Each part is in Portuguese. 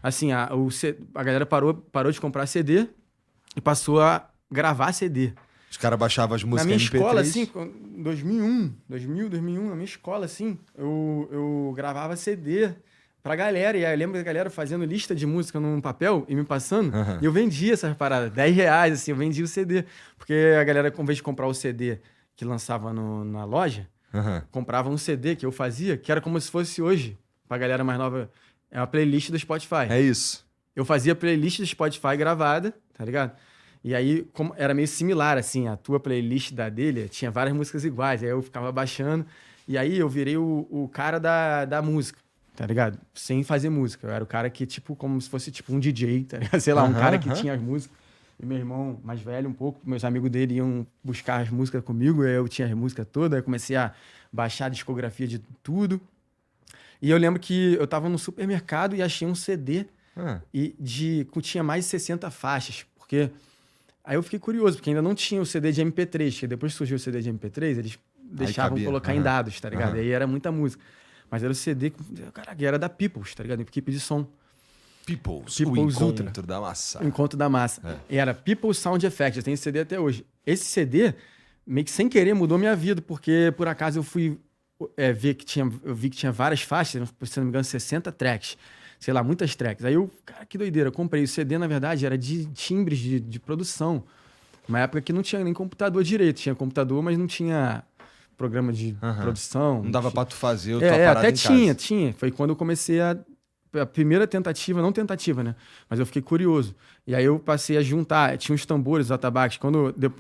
Assim, a galera parou de comprar CD e passou a gravar CD. Os caras baixavam as músicas Na minha MP3. escola, assim, em 2001, na minha escola, assim, eu gravava CD pra galera. E aí eu lembro da galera fazendo lista de música num papel e me passando. E eu vendia essas paradas, R$10, assim, eu vendia o CD. Porque a galera, ao invés de comprar o CD que lançava na loja, comprava um CD que eu fazia, que era como se fosse hoje, pra galera mais nova, é uma playlist do Spotify. É isso. Eu fazia playlist do Spotify gravada, tá ligado? E aí, como era meio similar, assim, a tua playlist da dele, tinha várias músicas iguais. Aí eu ficava baixando. E aí eu virei o cara da música, tá ligado? Sem fazer música. Eu era o cara que, tipo, como se fosse tipo um DJ, tá ligado? Sei lá, um cara que tinha as músicas. E meu irmão, mais velho um pouco, meus amigos dele iam buscar as músicas comigo. Aí eu tinha as músicas todas. Aí eu comecei a baixar a discografia de tudo. E eu lembro que eu tava no supermercado e achei um CD que tinha mais de 60 faixas. Porque... Aí eu fiquei curioso, porque ainda não tinha o CD de MP3, que depois que surgiu o CD de MP3, eles deixavam colocar em dados, tá ligado? E aí era muita música. Mas era o CD, caraca, era da Peoples, tá ligado? Equipe de som. Peoples o Encontro Ultra. da Massa. Encontro da Massa. E era Peoples Sound Effects, eu tenho esse CD até hoje. Esse CD, meio que sem querer, mudou minha vida, porque por acaso eu fui ver que eu vi que tinha várias faixas, se não me engano, 60 tracks. Sei lá, muitas tracks. Aí cara, que doideira. Eu comprei o CD, na verdade, era de timbres de produção. Uma época que não tinha nem computador direito. Tinha computador, mas não tinha programa de produção. Não dava pra tu fazer tua parada parada até em casa. tinha. Foi quando eu comecei a primeira tentativa, não tentativa, né? Mas eu fiquei curioso. E aí eu passei a juntar. Tinha uns tambores, os atabaques.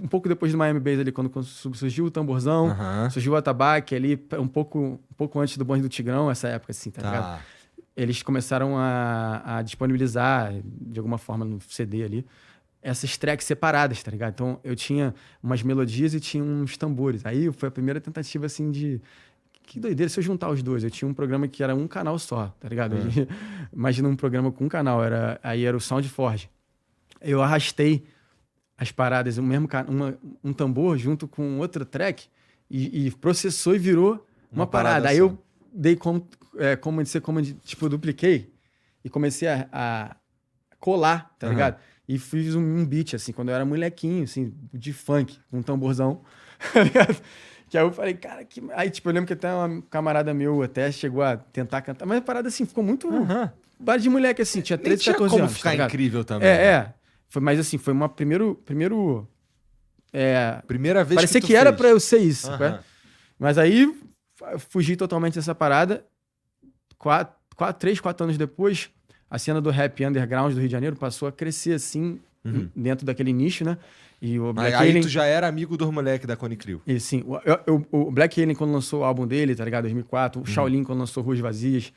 Um pouco depois do Miami Bass ali, quando surgiu o tamborzão, surgiu o atabaque ali, um pouco antes do Bonde do Tigrão, essa época assim, tá ligado? Eles começaram a disponibilizar, de alguma forma, no CD ali, essas tracks separadas, tá ligado? Então, eu tinha umas melodias e tinha uns tambores. Aí foi a primeira tentativa, assim, de... Que doideira, se eu juntar os dois. Eu tinha um programa que era um canal só, tá ligado? Imagina um programa com um canal, aí era o SoundForge. Eu arrastei as paradas, um tambor junto com outra track e processou e virou uma parada. Aí eu dei tipo, dupliquei e comecei a colar, tá ligado? E fiz um beat, assim, quando eu era molequinho, assim, de funk, com um tamborzão, tá ligado? Que aí eu falei, cara, que... Aí, tipo, eu lembro que até um camarada meu até chegou a tentar cantar, mas a parada, assim, ficou muito... Barra de moleque, assim, tinha 13, 14 anos. Como ficar tá incrível também. Mas, assim, foi uma primeira vez parecia que era pra eu ser isso, Mas aí, fugi totalmente dessa parada. 3, 4 anos depois, a cena do rap underground do Rio de Janeiro passou a crescer, assim, dentro daquele nicho, né? E o Black Alien... tu já era amigo dos moleques da Cone Crew. E sim, o Black Alien, quando lançou o álbum dele, tá ligado? 2004, o Shaolin, quando lançou Ruas Vazias,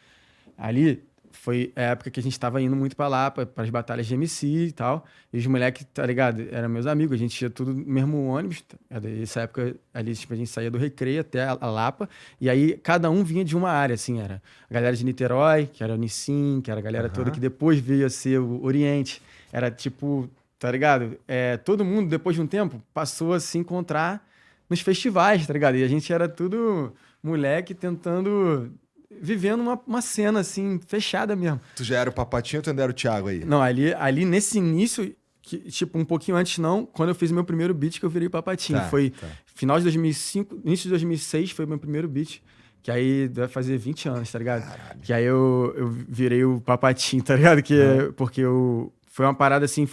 ali foi a época que a gente tava indo muito pra lá, para as batalhas de MC e tal. E os moleques, tá ligado? Eram meus amigos, a gente ia tudo no mesmo ônibus. Nessa época, ali, tipo, a gente saía do Recreio até a Lapa. E aí, cada um vinha de uma área, assim, era a galera de Niterói, que era o Nissin, que era a galera toda que depois veio a ser o Oriente. Era tipo... Tá ligado? Todo mundo, depois de um tempo, passou a se encontrar nos festivais, tá ligado? E a gente era tudo moleque tentando... Vivendo uma cena, assim, fechada mesmo. Tu já era o Papatinho ou tu ainda era o Thiago aí? Não, ali nesse início, tipo, um pouquinho antes não, quando eu fiz meu primeiro beat que eu virei Papatinho. Foi final de 2005, início de 2006 foi meu primeiro beat. Que aí vai fazer 20 anos, tá ligado? Caralho. Que aí eu virei o Papatinho, tá ligado? Porque foi uma parada, assim,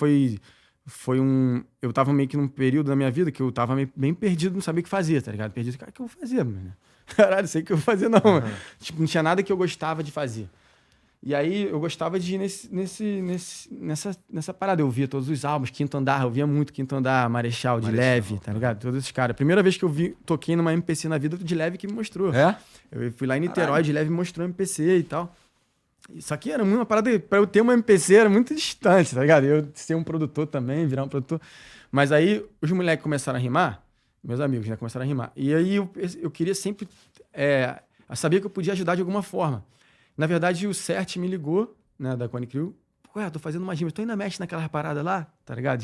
eu tava meio que num período da minha vida que eu tava bem perdido, não sabia o que fazer, tá ligado? Perdido, cara, o que eu vou fazer, mano? Caralho, sei o que eu vou fazer, não. Tipo, não tinha nada que eu gostava de fazer. E aí, eu gostava de ir nessa parada. Eu via todos os álbuns, Quinto Andar, eu via muito Quinto Andar, Marechal, de Leve, tá ligado? Todos esses caras. Primeira vez que eu toquei numa MPC na vida, de Leve que me mostrou. Eu fui lá em Niterói, de Leve me mostrou MPC e tal. Isso aqui era uma parada, pra eu ter uma MPC era muito distante, tá ligado? Eu ser um produtor também, virar um produtor. Mas aí os moleques começaram a rimar, meus amigos, né, começaram a rimar. E aí eu queria sempre, eu sabia que eu podia ajudar de alguma forma. Na verdade, o Cert me ligou, né, da Cone Crew. Pô, tô fazendo uma rima, tu ainda mexe naquela parada lá, tá ligado?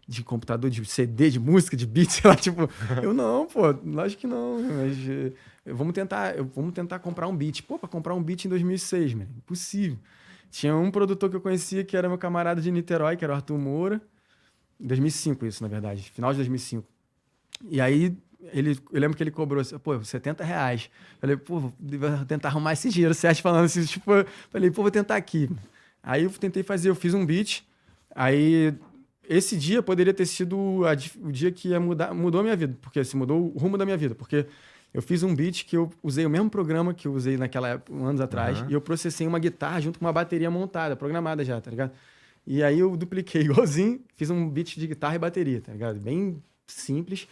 De computador, de CD, de música, de beat, sei lá, tipo... Eu não, pô, lógico que não, mas... Vamos tentar comprar um beat. Pô, pra comprar um beat em 2006, mano, impossível. Tinha um produtor que eu conhecia que era meu camarada de Niterói, que era o Arthur Moura. Em 2005 isso, na verdade. Final de 2005. E aí, eu lembro que ele cobrou, pô, R$70. Falei, pô, vou tentar arrumar esse dinheiro. O Sérgio falando assim, tipo, falei, pô, vou tentar aqui. Aí eu tentei fazer, eu fiz um beat. Aí, esse dia poderia ter sido o dia que ia mudou a minha vida. Porque assim, mudou o rumo da minha vida. Porque eu fiz um beat que eu usei o mesmo programa que eu usei naquela época, anos atrás. E eu processei uma guitarra junto com uma bateria montada, programada já, tá ligado? E aí eu dupliquei igualzinho, fiz um beat de guitarra e bateria, tá ligado? Bem simples.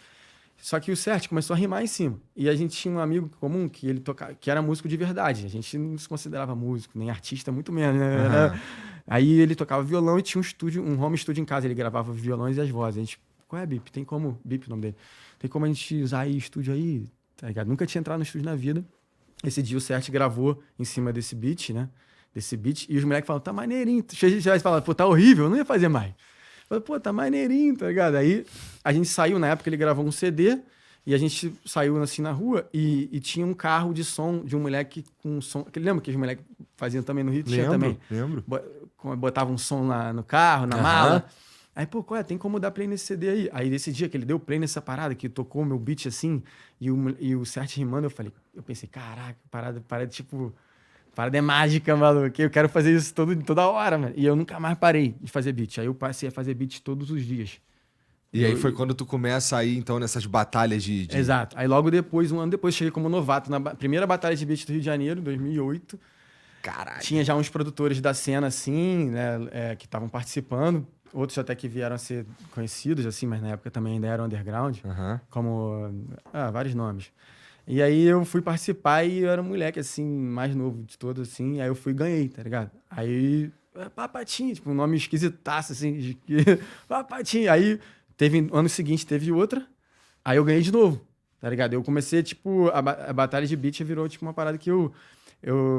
Só que o Sert começou a rimar em cima. E a gente tinha um amigo comum que ele tocava, que era músico de verdade. A gente não se considerava músico, nem artista, muito menos, né? Aí ele tocava violão e tinha um home studio em casa. Ele gravava os violões e as vozes. A gente, qual é, Bip? Tem como... Bip, o nome dele. Tem como a gente usar aí estúdio aí? Tá ligado? Nunca tinha entrado no estúdio na vida. Esse dia o Sert gravou em cima desse beat, né? Desse beat. E os moleques falaram, tá maneirinho. Já falaram, pô, tá horrível, eu não ia fazer mais. Falei, pô, tá maneirinho, tá ligado? Aí a gente saiu, na época ele gravou um CD, e a gente saiu assim na rua, e tinha um carro de som de um moleque com som. Lembra que os moleques faziam também no Rio? Tinha também. Lembro. Botava um som no carro, na mala. Aí, pô, qual é? Tem como dar play nesse CD aí? Aí, nesse dia que ele deu play nessa parada, que tocou o meu beat assim, e o Sert rimando, eu pensei, caraca, parada tipo... Parada é mágica, maluco. Eu quero fazer isso toda hora, mano. E eu nunca mais parei de fazer beat. Aí eu passei a fazer beat todos os dias. E aí foi quando tu começa a ir, então, nessas batalhas de... Exato. Aí logo depois, um ano depois, cheguei como novato na primeira batalha de beat do Rio de Janeiro, 2008. Caralho. Tinha já uns produtores da cena, assim, né, que estavam participando. Outros até que vieram a ser conhecidos, assim, mas na época também ainda eram underground. Como... vários nomes. E aí eu fui participar e eu era um moleque, assim, mais novo de todos, assim. Aí eu fui e ganhei, tá ligado? Aí, Papatinho, tipo, um nome esquisitaço, assim. Papatinho. Aí, ano seguinte, teve outra. Aí eu ganhei de novo, tá ligado? Eu comecei, tipo, a batalha de beat virou, tipo, uma parada que eu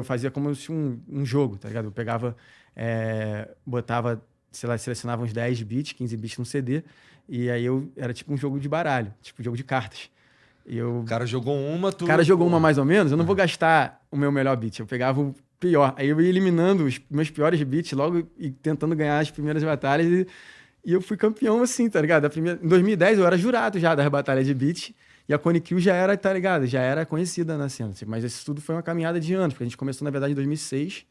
fazia como se um jogo, tá ligado? Eu pegava, botava, sei lá, selecionava uns 10 beats, 15 beats no CD. E aí era tipo um jogo de baralho, tipo um jogo de cartas. O cara jogou uma, O cara jogou uma mais ou menos, eu não vou gastar o meu melhor beat, eu pegava o pior. Aí eu ia eliminando os meus piores beats logo e tentando ganhar as primeiras batalhas e eu fui campeão assim, tá ligado? Em 2010 eu era jurado já das batalhas de beat e a Conicril já era, tá ligado? Já era conhecida na cena, mas isso tudo foi uma caminhada de anos, porque a gente começou na verdade em 2006,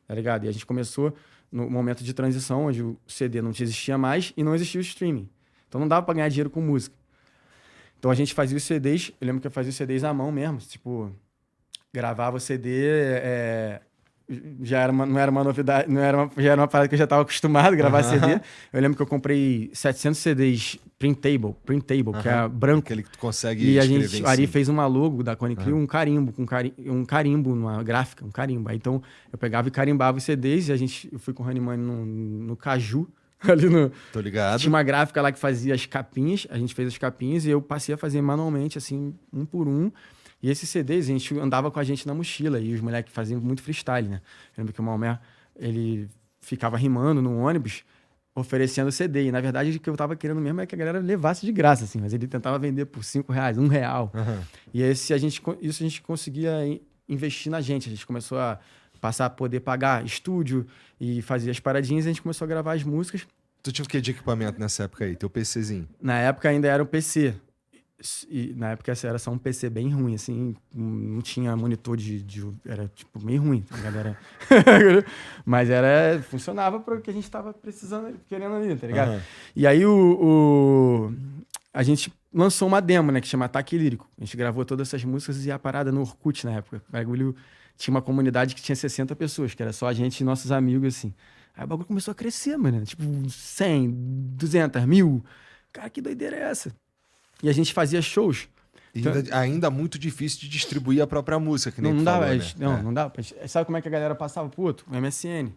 tá ligado? E a gente começou no momento de transição, onde o CD não existia mais e não existia o streaming. Então não dava pra ganhar dinheiro com música. Então a gente fazia os CDs, eu lembro que eu fazia os CDs à mão mesmo, tipo, gravava o CD, não era uma novidade, já era uma parada que eu já estava acostumado a gravar CD. Eu lembro que eu comprei 700 CDs printable, que é branco. Aquele que tu consegue e escrever o Ari fez uma logo da Conicril, um carimbo, um carimbo numa gráfica, um carimbo. Aí, então eu pegava e carimbava os CDs e eu fui com o Honeyman no Caju, ali Tô ligado. Tinha uma gráfica lá que fazia as capinhas, a gente fez as capinhas e eu passei a fazer manualmente, assim, um por um. E esses CDs, a gente andava com a gente na mochila e os moleques faziam muito freestyle, né? Eu lembro que o Malmer, ele ficava rimando no ônibus, oferecendo CD. E, na verdade, o que eu tava querendo mesmo é que a galera levasse de graça, assim. Mas ele tentava vender por R$5, R$1. E isso a gente conseguia investir na gente. A gente começou a passar a poder pagar estúdio e fazer as paradinhas e a gente começou a gravar as músicas. Tu tinha o que de equipamento nessa época aí? Teu PCzinho? Na época ainda era um PC. E na época era só um PC bem ruim, assim, não tinha monitor era tipo meio ruim, tá ligado? Mas funcionava para o que a gente estava precisando, querendo ali, tá ligado? E aí a gente lançou uma demo, né, que chama Ataque Lírico. A gente gravou todas essas músicas e a parada no Orkut na época. O bagulho tinha uma comunidade que tinha 60 pessoas, que era só a gente e nossos amigos, assim. Aí o bagulho começou a crescer, mano, tipo 100, 200, 1000. Cara, que doideira é essa? E a gente fazia shows. E ainda muito difícil de distribuir a própria música, que nem não tu dava, falou, né? Não dava. Sabe como é que a galera passava pro outro? O MSN.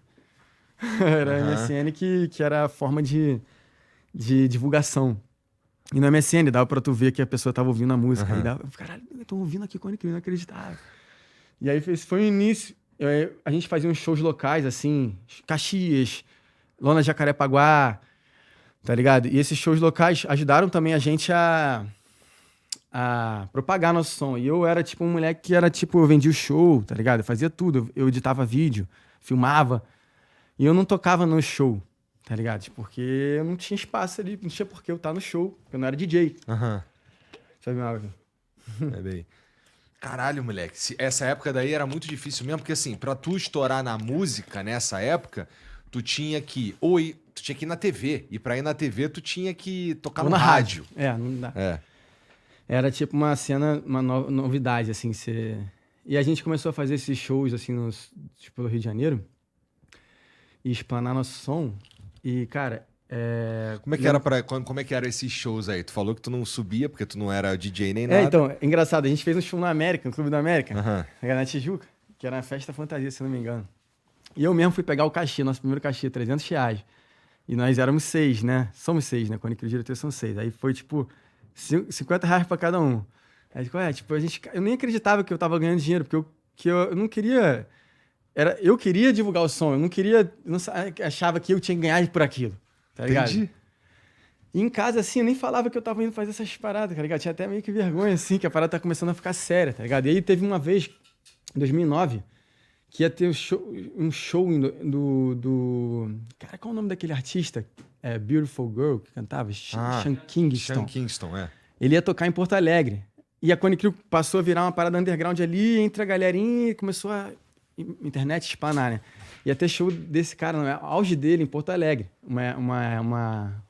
Era o MSN que era a forma de divulgação. E no MSN dava pra tu ver que a pessoa tava ouvindo a música. Aí dava, caralho, eu tô ouvindo aqui quando eu não acreditava. E aí esse foi o início. A gente fazia uns shows locais, assim, Caxias, Lona Jacarepaguá, tá ligado? E esses shows locais ajudaram também a gente a propagar nosso som. E eu era um moleque que era eu vendia o show, tá ligado? Eu fazia tudo. Eu editava vídeo, filmava, E eu não tocava no show, tá ligado? Porque eu não tinha espaço ali, não tinha por que eu estar no show, porque eu não era DJ. Aham. Sabe uma água? É bem. Caralho, moleque. Essa época daí era muito difícil mesmo, porque assim, pra tu estourar na música nessa época, tu tinha que. Tu tinha que ir na TV. E pra ir na TV, tu tinha que tocar Ou no na rádio. É, não dá. É. Era tipo uma cena, uma novidade, assim, você... E a gente começou a fazer esses shows, assim, tipo, pelo Rio de Janeiro, e explanar nosso som, e, cara, Como é que eram esses shows aí? Tu falou que tu não subia, porque tu não era DJ nem nada. então, é engraçado, a gente fez um show na América, no Clube da América, Aham. era na Tijuca, que era uma festa fantasia, se não me engano. E eu mesmo fui pegar o cachê, nosso primeiro cachê, R$ 300. E nós éramos 6, né? Somos 6, né? Quando o diretor são 6. Aí foi, tipo, R$ 50 pra cada um. Aí, tipo, eu nem acreditava que eu tava ganhando dinheiro, porque eu não queria... Eu queria divulgar o som, eu não queria... Eu não achava que eu tinha que ganhar por aquilo, tá ligado? Entendi. E em casa, assim, eu nem falava que eu tava indo fazer essas paradas, tá ligado? Tinha até meio que vergonha, assim, que a parada tá começando a ficar séria, tá ligado? E aí teve uma vez, em 2009, que ia ter um show do... Cara, qual é o nome daquele artista? Beautiful Girl, que cantava? Sean Kingston. Sean Kingston, é. Ele ia tocar em Porto Alegre. E a Cone Crew passou a virar uma parada underground ali, entre a galerinha, e começou a internet espanar, né? Ia ter show desse cara, no auge dele, em Porto Alegre. Uma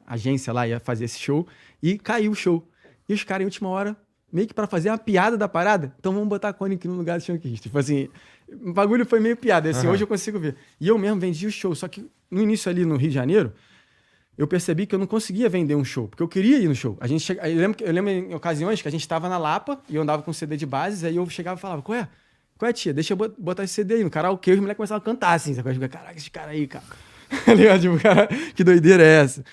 agência lá ia fazer esse show, e caiu o show. E os caras, em última hora, meio que pra fazer uma piada da parada, então vamos botar a Cone Crew no lugar do Sean Kingston. Tipo assim, o bagulho foi meio piada, assim, hoje eu consigo ver. E eu mesmo vendi o show, só que no início ali no Rio de Janeiro, eu percebi que eu não conseguia vender um show, porque eu queria ir no show. Eu lembro em ocasiões que a gente estava na Lapa e eu andava com CD de bases, aí eu chegava e falava, qual é? Qual é, tia? Deixa eu botar esse CD aí no karaokê, os moleques começavam a cantar assim, sabe? Caraca, esse cara aí, cara. Tipo, cara, que doideira é essa?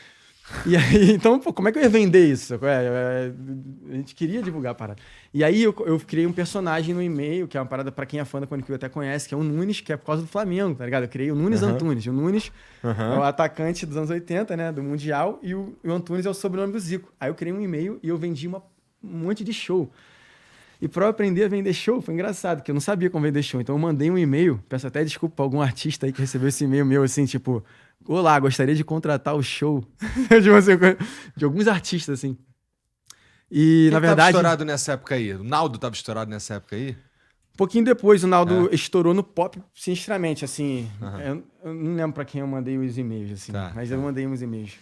E aí, então, pô, como é que eu ia vender isso? A gente queria divulgar a parada. E aí eu criei um personagem no e-mail, que é uma parada pra quem é fã da Cone Crew até conhece, que é o Nunes, que é por causa do Flamengo, tá ligado? Eu criei o Nunes Antunes. O Nunes é o atacante dos anos 80, né? Do Mundial, e o Antunes é o sobrenome do Zico. Aí eu criei um e-mail e eu vendi um monte de show. E pra eu aprender a vender show, foi engraçado, porque eu não sabia como vender show. Então eu mandei um e-mail, peço até desculpa pra algum artista aí que recebeu esse e-mail meu, assim, tipo... Olá, gostaria de contratar o show de alguns artistas, assim. E, na verdade... Tava estourado nessa época aí? O Naldo tava estourado nessa época aí? Um pouquinho depois, o Naldo estourou no pop, sinistramente, assim. Eu não lembro pra quem eu mandei os e-mails, assim. Mas eu mandei uns e-mails.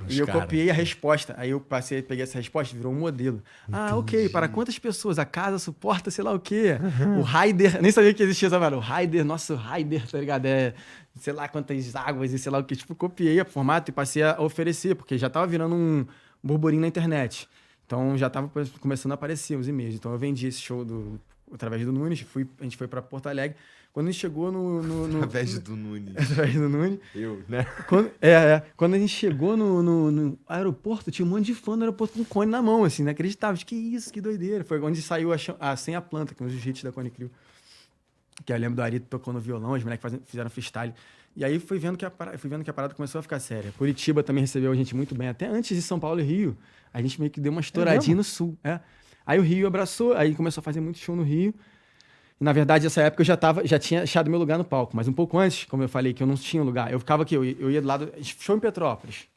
E eu copiei a resposta. Aí eu peguei essa resposta, virou um modelo. Ah, ok, para quantas pessoas? A casa suporta sei lá o quê? O Raider, nem sabia que existia essa palavra. O Raider, nosso Raider, tá ligado? Sei lá quantas águas e sei lá o que. Tipo, copiei o formato e passei a oferecer, porque já tava virando um burburinho na internet. Então já tava começando a aparecer os e-mails. Então eu vendi esse show através do Nunes, a gente foi para Porto Alegre. Quando a gente chegou Através do Nunes. Através do Nunes. Eu, né? Quando a gente chegou no aeroporto, tinha um monte de fã no aeroporto com um cone na mão, assim, inacreditável. Que isso, que doideira. Foi onde saiu a Sem a Planta, que é um dos hits da Cone Crew. Que eu lembro do Ari tocou no violão, os moleques fizeram freestyle. E aí fui vendo que a parada começou a ficar séria. Curitiba também recebeu a gente muito bem. Até antes de São Paulo e Rio, a gente meio que deu uma estouradinha no Sul. Aí o Rio abraçou, aí começou a fazer muito show no Rio. E, na verdade, nessa época eu já tinha achado meu lugar no palco. Mas um pouco antes, como eu falei, que eu não tinha lugar. Eu ficava aqui, eu ia do lado... Show em Petrópolis.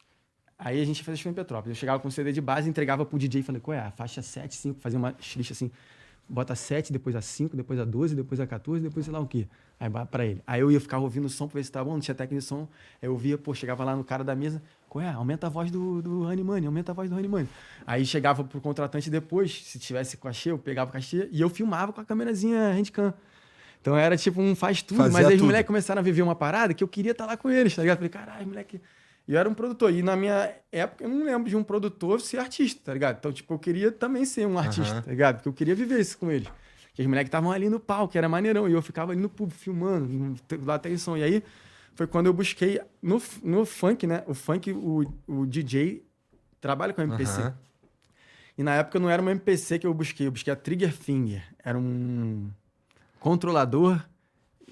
Aí a gente fazia show em Petrópolis. Eu chegava com o CD de base, entregava pro DJ e falei, qual é? A faixa 7, 5, fazia uma lista assim... Bota 7, depois a 5, depois a 12, depois a 14, depois sei lá o quê. Aí pra ele. Aí eu ia ficar ouvindo o som pra ver se tava bom, não tinha técnica de som. Aí eu via, chegava lá no cara da mesa, qual é? Aumenta a voz do Honeymoney, aumenta a voz do Honeymoney. Aí chegava pro contratante depois, se tivesse cachê, eu pegava o cachê e eu filmava com a câmerazinha handcam. Então era tipo um faz tudo, mas aí os moleques começaram a viver uma parada que eu queria estar lá com eles, tá ligado? Falei, caralho, moleque... E eu era um produtor. E na minha época, eu não lembro de um produtor ser artista, tá ligado? Então, tipo, eu queria também ser um artista, tá ligado? Porque eu queria viver isso com eles. Porque os moleques estavam ali no palco, era maneirão. E eu ficava ali no público, filmando, lá até som. E aí, foi quando eu busquei, no funk, né? O funk, o DJ trabalha com MPC. E na época não era uma MPC que eu busquei a Trigger Finger. Era um controlador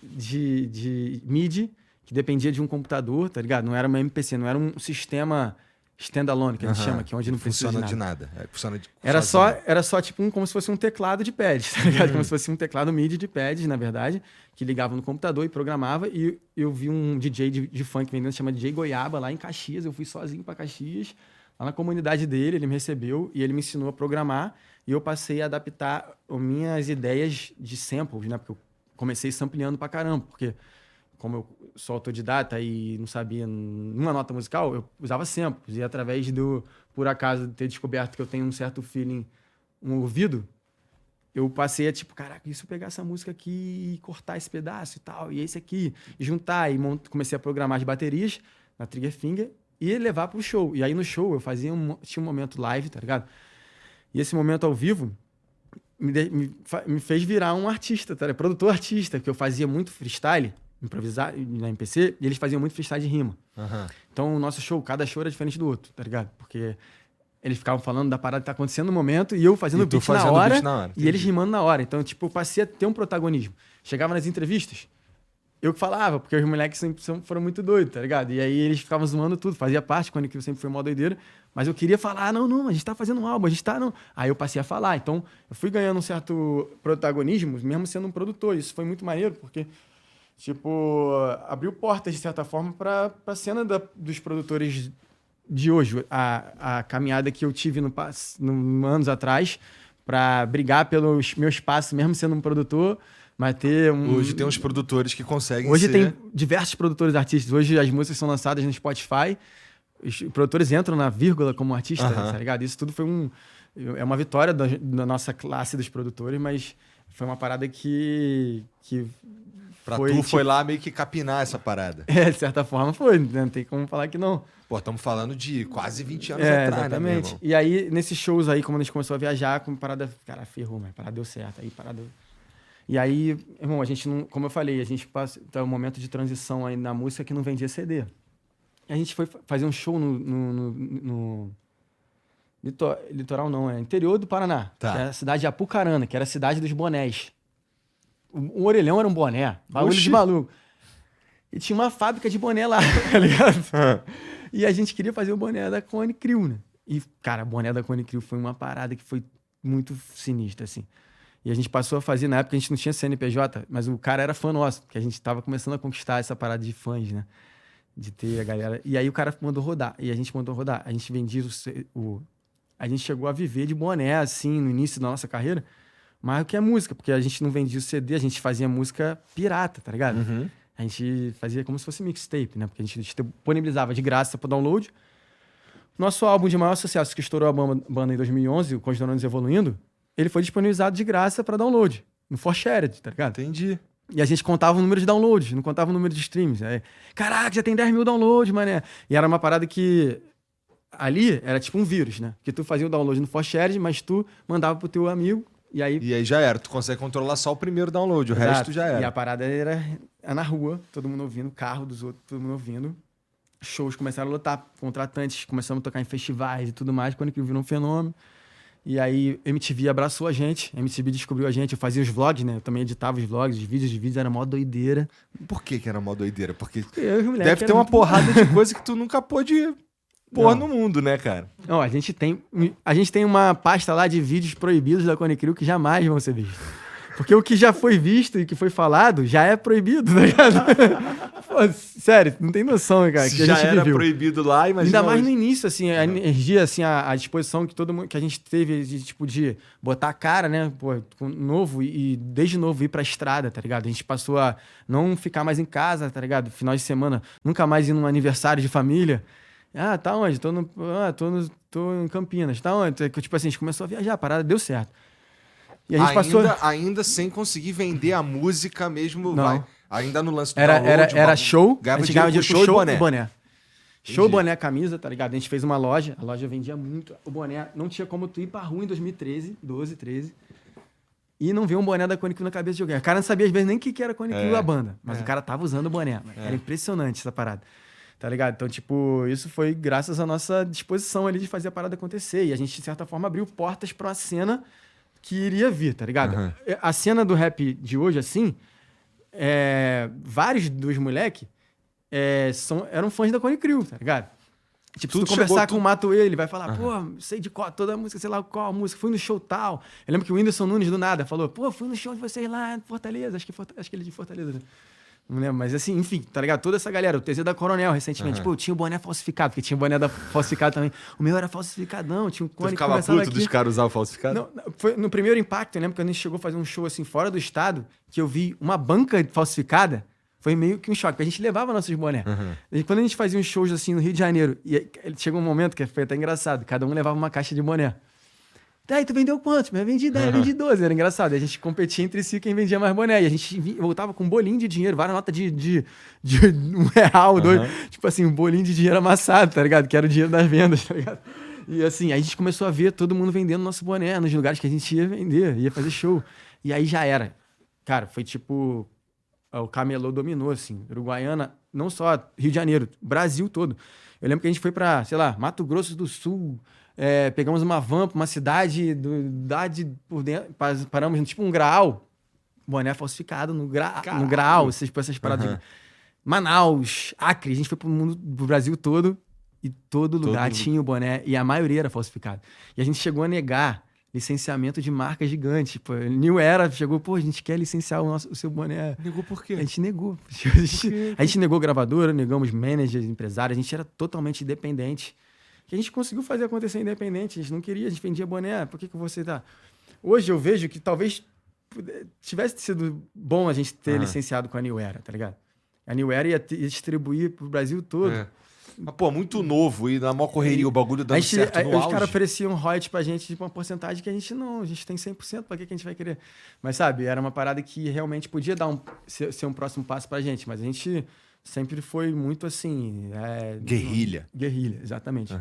de MIDI, que dependia de um computador, tá ligado? Não era uma MPC, não era um sistema standalone, que a gente chama, que é onde não precisa funciona de nada. Funciona Era só tipo como se fosse um teclado de pads, tá ligado? Como se fosse um teclado MIDI de pads, na verdade, que ligava no computador e programava. E eu vi um DJ de funk vendendo, chama DJ Goiaba, lá em Caxias. Eu fui sozinho para Caxias, lá na comunidade dele, ele me recebeu e ele me ensinou a programar. E eu passei a adaptar as minhas ideias de samples, né? Porque eu comecei sampleando pra caramba, porque como eu sou autodidata e não sabia nenhuma nota musical, eu usava samples. E através por acaso, de ter descoberto que eu tenho um certo feeling, um ouvido, eu passei a tipo, caraca, e se eu pegar essa música aqui e cortar esse pedaço e tal, e esse aqui, e juntar, e comecei a programar as baterias na Trigger Finger e levar pro show. E aí no show eu tinha um momento live, tá ligado? E esse momento ao vivo me fez virar um artista, tá ligado? Produtor artista, que eu fazia muito freestyle, improvisar na MPC, e eles faziam muito freestyle de rima. Então o nosso show, cada show era diferente do outro, tá ligado? Porque eles ficavam falando da parada que tá acontecendo no momento e eu fazendo beat na hora, e eles rimando na hora. Então, tipo, eu passei a ter um protagonismo. Chegava nas entrevistas, eu que falava, porque os moleques sempre foram muito doidos, tá ligado? E aí eles ficavam zoando tudo, fazia parte, quando eu sempre fui mó doideira, mas eu queria falar, não, a gente tá fazendo um álbum, a gente tá, não. Aí eu passei a falar, então eu fui ganhando um certo protagonismo, mesmo sendo um produtor, isso foi muito maneiro, porque, tipo, abriu portas, de certa forma, pra cena dos produtores de hoje, a caminhada que eu tive anos atrás, pra brigar pelo meu espaço, mesmo sendo um produtor. Mas Hoje tem uns produtores que conseguem Hoje tem diversos produtores artistas. Hoje as músicas são lançadas no Spotify. Os produtores entram na vírgula como artista, tá ligado? Isso tudo foi é uma vitória da nossa classe dos produtores, mas foi uma parada que foi lá meio que capinar essa parada. De certa forma foi. Não tem como falar que não. Pô, estamos falando de quase 20 anos atrás, exatamente. Né, meu E aí, nesses shows aí, quando a gente começou a viajar, como parada... Cara, ferrou, mas a parada deu certo. Aí, parada... E aí, irmão, a gente não... Como eu falei, a gente tá um momento de transição aí na música que não vendia CD. E a gente foi fazer um show no litoral não, interior do Paraná. Tá. Que é a cidade de Apucarana, que era a cidade dos bonés. O orelhão era um boné, bagulho de maluco. E tinha uma fábrica de boné lá, tá ligado? E a gente queria fazer o boné da Cone Crew, né? E, cara, o boné da Cone Crew foi uma parada que foi muito sinistra, assim. E a gente passou a fazer, na época a gente não tinha CNPJ, mas o cara era fã nosso, porque a gente tava começando a conquistar essa parada de fãs, né? De ter a galera. E aí o cara mandou rodar, e a gente mandou rodar. A gente vendia a gente chegou a viver de boné, assim, no início da nossa carreira, mais do que a música, porque a gente não vendia o CD, a gente fazia música pirata, tá ligado? A gente fazia como se fosse mixtape, né? Porque a gente disponibilizava de graça pro download. Nosso álbum de maior sucesso, que estourou a banda em 2011, o Continuando Evoluindo, ele foi disponibilizado de graça para download, no ForShared, tá ligado? Entendi. E a gente contava o número de downloads, não contava o número de streams. Aí, caraca, já tem 10 mil downloads, mané. E era uma parada que... Ali era tipo um vírus, né? Que tu fazia o download no ForShared, mas tu mandava pro teu amigo, e aí já era. Tu consegue controlar só o primeiro download, o resto já era. E a parada era na rua, todo mundo ouvindo, carro dos outros, todo mundo ouvindo. Shows começaram a lotar, contratantes, começamos a tocar em festivais e tudo mais, quando que virou um fenômeno. E aí, MTV abraçou a gente, MTV descobriu a gente, eu fazia os vlogs, né? Eu também editava os vlogs, os vídeos, era mó doideira. Por que era mó doideira? Porque deve ter uma porrada de coisa que tu nunca pôde pôr no mundo, né, cara? Não, a gente tem uma pasta lá de vídeos proibidos da Cone Crew que jamais vão ser vistos. Porque o que já foi visto e que foi falado já é proibido, tá ligado? Pô, sério, não tem noção, cara. Que já a gente era viveu. Proibido lá, imagina. Ainda mais no início, assim, a energia, assim, a disposição que todo mundo, que a gente teve de, tipo, de botar a cara, né? Pô, novo e desde novo ir pra estrada, tá ligado? A gente passou a não ficar mais em casa, tá ligado? Final de semana, nunca mais ir num aniversário de família. Ah, tá onde? Tô em Campinas. Tá onde? Tipo assim, a gente começou a viajar, a parada deu certo. E a gente ainda sem conseguir vender a música mesmo, não. Ainda no lance do download. Era show, a gente ganhava dinheiro pro show e boné. Show, boné, camisa, tá ligado? A gente fez uma loja, a loja vendia muito. O boné, não tinha como tu ir pra rua em 2013, 13, e não ver um boné da Cone Crew na cabeça de alguém. O cara não sabia às vezes nem o que era Cone Crew a banda, mas o cara tava usando o boné. Era impressionante essa parada. Tá ligado? Então, tipo, isso foi graças à nossa disposição ali de fazer a parada acontecer. E a gente, de certa forma, abriu portas pra uma cena que iria vir, tá ligado? A cena do rap de hoje, assim, vários dos moleques eram fãs da Cone Crew, tá ligado? Tipo, se Tudo tu conversar chegou, com o Matuê, ele vai falar, pô, sei de qual, toda a música, sei lá qual música, fui no show tal. Eu lembro que o Whindersson Nunes, do nada, falou, pô, fui no show de vocês lá em Fortaleza, acho que ele é de Fortaleza, né? Não lembro, mas assim, enfim, tá ligado? Toda essa galera, o TZ da Coronel, recentemente, pô, tinha o boné falsificado, porque tinha o boné da falsificado também. O meu era falsificadão, tinha um Tu cone que ficava começava puto aqui. dos caras usar o falsificado? Não, foi no primeiro impacto, eu lembro que a gente chegou a fazer um show assim fora do estado, que eu vi uma banca falsificada, foi meio que um choque, porque a gente levava nossos bonés. E quando a gente fazia uns shows assim no Rio de Janeiro, e aí, chegou um momento que foi até engraçado, cada um levava uma caixa de boné. Daí, tu vendeu quantos? Eu vendi 10, eu vendi 12, era engraçado. E a gente competia entre si quem vendia mais boné. E a gente voltava com um bolinho de dinheiro, várias notas de R$1, $2. Tipo assim, um bolinho de dinheiro amassado, tá ligado? Que era o dinheiro das vendas, tá ligado? E assim, aí a gente começou a ver todo mundo vendendo nosso boné nos lugares que a gente ia vender, ia fazer show. E aí já era. Cara, foi tipo... O camelô dominou, assim. Uruguaiana, não só Rio de Janeiro, Brasil todo. Eu lembro que a gente foi pra, sei lá, Mato Grosso do Sul... pegamos uma van pra uma cidade por dentro, paramos tipo um Graal, boné falsificado no Graal, essas paradas. Manaus, Acre, a gente foi pro Brasil todo e todo lugar tinha o boné e a maioria era falsificado. E a gente chegou a negar licenciamento de marcas gigantes. Tipo, New Era chegou, pô, a gente quer licenciar o seu boné. Negou por quê? A gente negou. A gente negou gravadora, negamos managers, empresários, a gente era totalmente independente. Que a gente conseguiu fazer acontecer independente, a gente não queria, a gente vendia boné, por que você tá... Hoje eu vejo que talvez tivesse sido bom a gente ter licenciado com a New Era, tá ligado? A New Era ia distribuir pro Brasil todo. Mas, pô, muito novo e na maior correria, o bagulho dando certo no Os auge. caras ofereciam royalties pra gente de uma porcentagem que a gente tem 100%, pra que a gente vai querer? Mas, sabe, era uma parada que realmente podia dar ser um próximo passo pra gente, mas a gente sempre foi muito assim... Guerrilha. Guerrilha, exatamente.